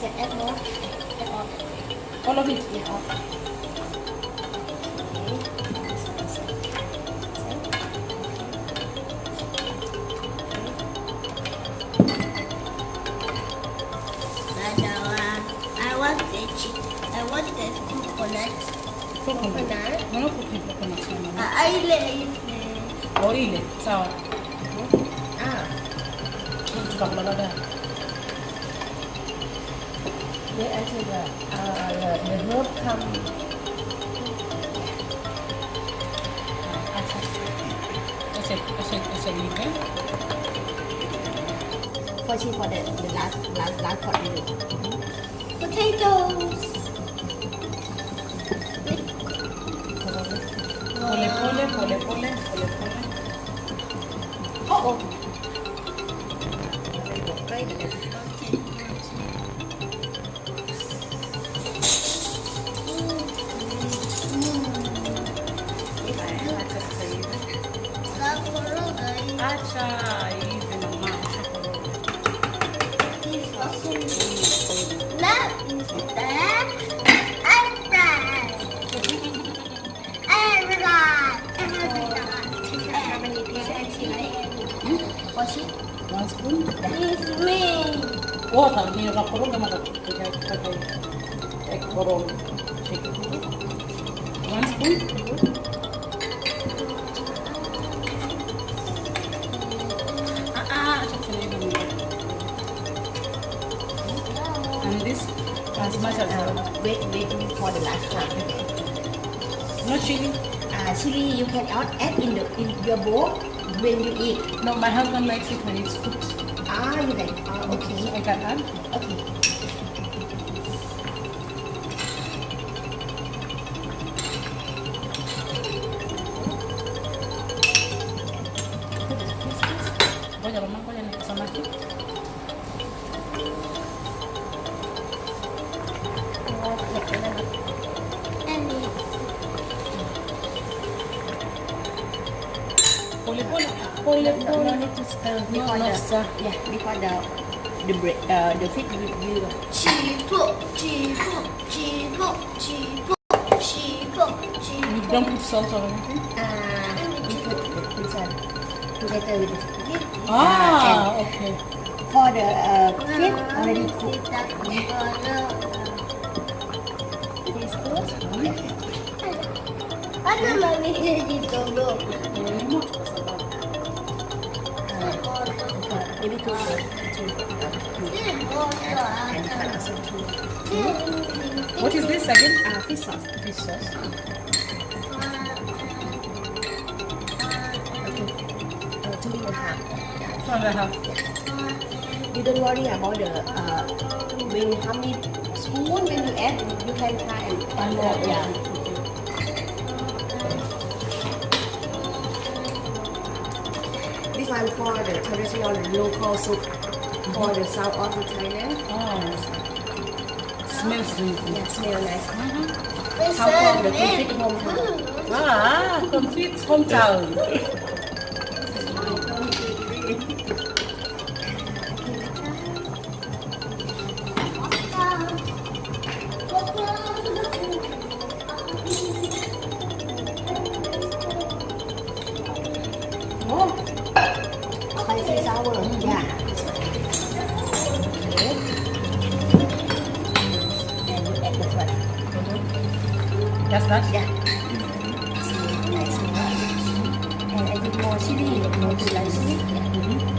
said add more. Add all. All of it. Yeah, all. I want the chicken. I want the coconut. Coconut. Ano po yung coconut sa mama? Ile. Oh, ile. Sawa. Ah, Suka ko lang na. wait until the herb come. Kasi ile. For the last pot we do. Potatoes. Pole. Oh. Acha, ile mama. How many pieces I see like? For sheep? 1 spoon. It's me. Oh, sabi niyo kapurong naman ko. Kaya kurong chicken. 1 spoon. And this as much as Wait for the last time. no chili. Chili you can add in your bowl when you eat. No, my husband likes it when it's cooked. You like, okay. I can add. Okay. Voy a mamá, voy a sama tu. Pole. No need to stir before No, the stir. before the bread the fish you You don't put salt or anything. you put this one together with the fish. Okay. For the fish already cooked. This good. Maybe too good. And cut also too. What is this again? Fish sauce. Fish sauce. Two and a half. 2.5. You don't worry about the when how many spoon when you add, you can try and more. Yeah. This one for the traditional local soup for the south of Thailand. Smells really good. Yeah, smell nice. Mm-hmm. How from the confit hometown. Complete hometown. Oh, spicy sour. Yeah. Okay. And you add this one. That's that? Yeah. Nice. And I give more chili, more chili. Yeah.